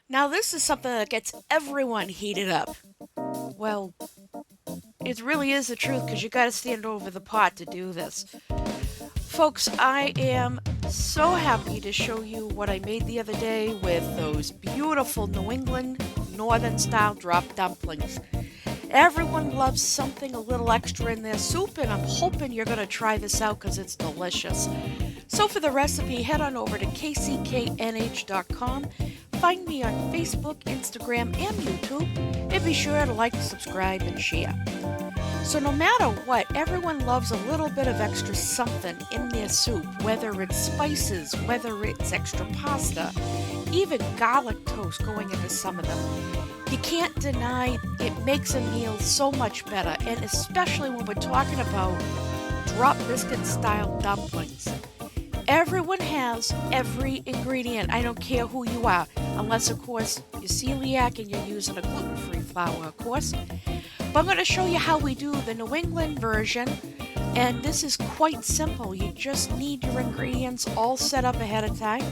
Now, this is something that gets everyone heated up. Well, it really is the truth because you gotta stand over the pot to do this. Folks, I am so happy to show you what I made the other day with those beautiful New England Northern style drop dumplings. Everyone loves something a little extra in their soup, and I'm hoping you're going to try this out because it's delicious. So, for the recipe, head on over to kcknh.com. Find me on Facebook, Instagram, and YouTube, and be sure to like, subscribe, and share. So, no matter what, everyone loves a little bit of extra something in their soup, whether it's spices, whether it's extra pasta, even garlic toast going into some of them. You can't deny it makes a meal so much better, and especially when we're talking about drop biscuit style dumplings. Everyone has every ingredient. I don't care who you are, unless, of course, you're celiac and you're using a gluten free flour, of course. But I'm going to show you how we do the New England version, and this is quite simple. You just need your ingredients all set up ahead of time,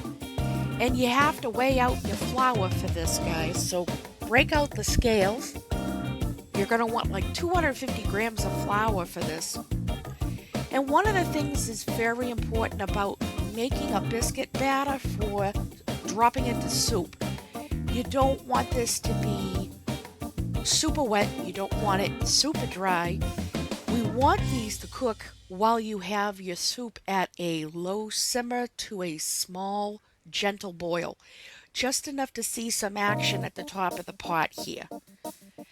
and you have to weigh out your flour for this, guys. So break out the scales. You're going to want like 250 grams of flour for this. And one of the things that's very important about making a biscuit batter for dropping into soup, you don't want this to be super wet. You don't want it super dry. We want these to cook while you have your soup at a low simmer to a small, gentle boil. Just enough to see some action at the top of the pot here.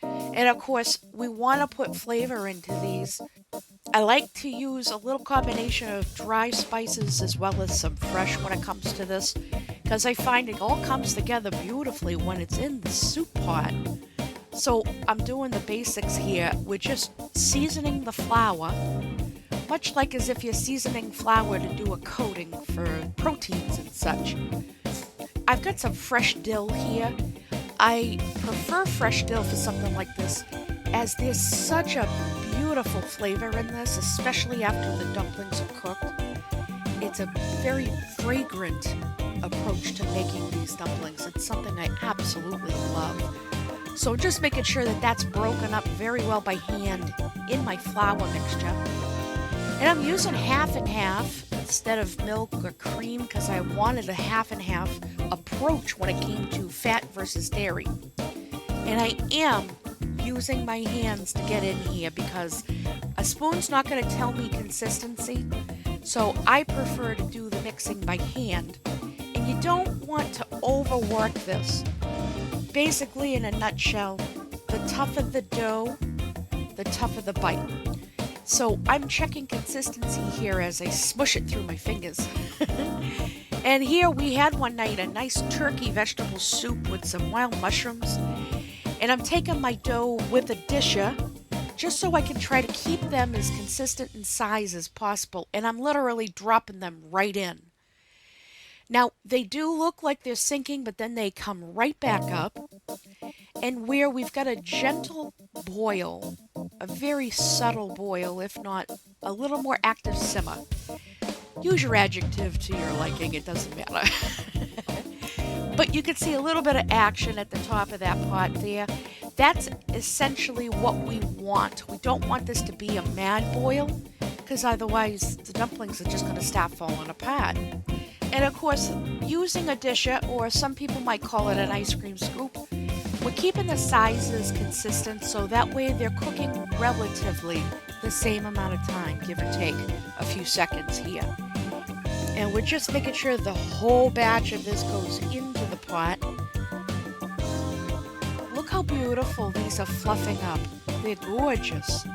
And of course, we want to put flavor into these. I like to use a little combination of dry spices as well as some fresh when it comes to this, because I find it all comes together beautifully when it's in the soup pot. So I'm doing the basics here. We're just seasoning the flour, much like as if you're seasoning flour to do a coating for proteins and such. I've got some fresh dill here. I prefer fresh dill for something like this, as there's such a beautiful flavor in this, especially after the dumplings are cooked. It's a very fragrant approach to making these dumplings. It's something I absolutely love. So just making sure that that's broken up very well by hand in my flour mixture. And I'm using half and half instead of milk or cream because I wanted a half and half approach when it came to fat versus dairy. And I am using my hands to get in here because a spoon's not going to tell me consistency. So I prefer to do the mixing by hand. And you don't want to overwork this. Basically, in a nutshell, the tougher the dough, the tougher the bite. So I'm checking consistency here as I smush it through my fingers. And here we had one night a nice turkey vegetable soup with some wild mushrooms. And I'm taking my dough with a disher just so I can try to keep them as consistent in size as possible. And I'm literally dropping them right in. Now, they do look like they're sinking, but then they come right back up. And where we've got a gentle boil, a very subtle boil, if not a little more active simmer. Use your adjective to your liking, it doesn't matter. But you can see a little bit of action at the top of that pot there. That's essentially what we want. We don't want this to be a mad boil, because otherwise the dumplings are just going to start falling apart. And of course, using a disher, or some people might call it an ice cream scoop, we're keeping the sizes consistent so that way they're cooking relatively the same amount of time, give or take a few seconds here. And we're just making sure the whole batch of this goes into the pot. Look how beautiful these are fluffing up. They're gorgeous.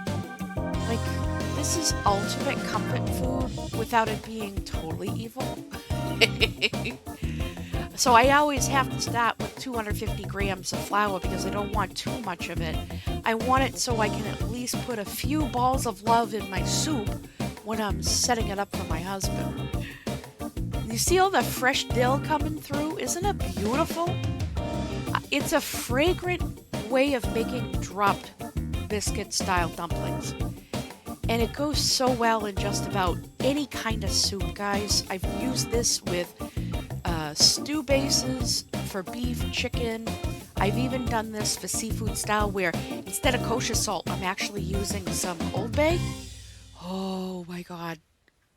Like, this is ultimate comfort food without it being totally evil. So I always have to start with 250 grams of flour because I don't want too much of it. I want it so I can at least put a few balls of love in my soup when I'm setting it up for my husband. You see all the fresh dill coming through? Isn't it beautiful? It's a fragrant way of making dropped biscuit style dumplings. And it goes so well in just about any kind of soup, guys. I've used this with stew bases, for beef, chicken. I've even done this for seafood style where instead of kosher salt, I'm actually using some Old Bay. Oh my God,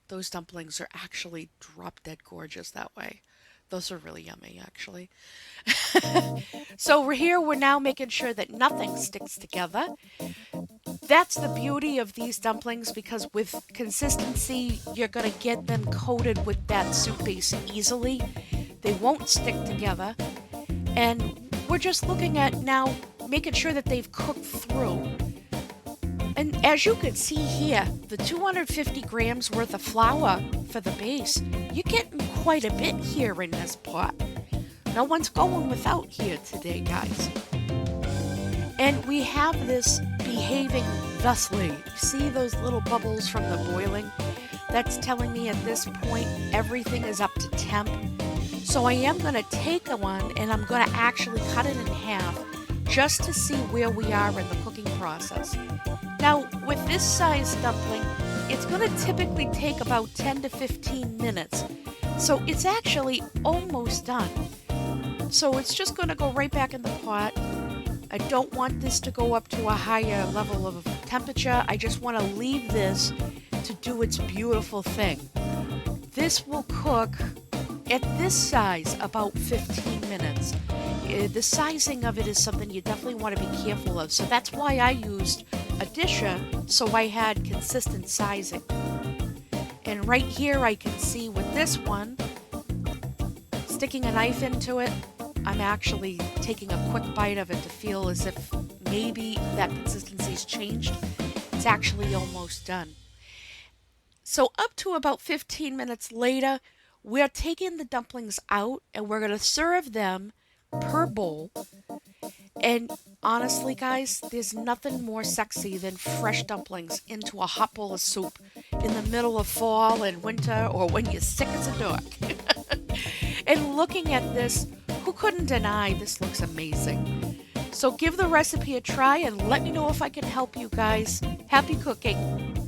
those dumplings are actually drop dead gorgeous that way. Those are really yummy, actually. So we're here, we're now making sure that nothing sticks together. That's the beauty of these dumplings because with consistency, you're going to get them coated with that soup base easily. They won't stick together. And we're just looking at now making sure that they've cooked through. And as you can see here, the 250 grams worth of flour for the base, you're getting quite a bit here in this pot. No one's going without here today, guys. And we have this behaving thusly. See those little bubbles from the boiling? That's telling me at this point everything is up to temp. So I am going to take one and I'm going to actually cut it in half just to see where we are in the cooking process. Now, with this size dumpling, it's going to typically take about 10 to 15 minutes. So it's actually almost done. So it's just going to go right back in the pot. I don't want this to go up to a higher level of temperature. I just want to leave this to do its beautiful thing. This will cook at this size about 15 minutes. The sizing of it is something you definitely want to be careful of. So that's why I used a disher so I had consistent sizing. And right here I can see with this one, sticking a knife into it, I'm actually taking a quick bite of it to feel as if maybe that consistency's changed. It's actually almost done. So up to about 15 minutes later, we're taking the dumplings out and we're going to serve them per bowl. And honestly, guys, there's nothing more sexy than fresh dumplings into a hot bowl of soup in the middle of fall and winter or when you're sick as a dog. And looking at this, who couldn't deny this looks amazing? So give the recipe a try and let me know if I can help you guys. Happy cooking!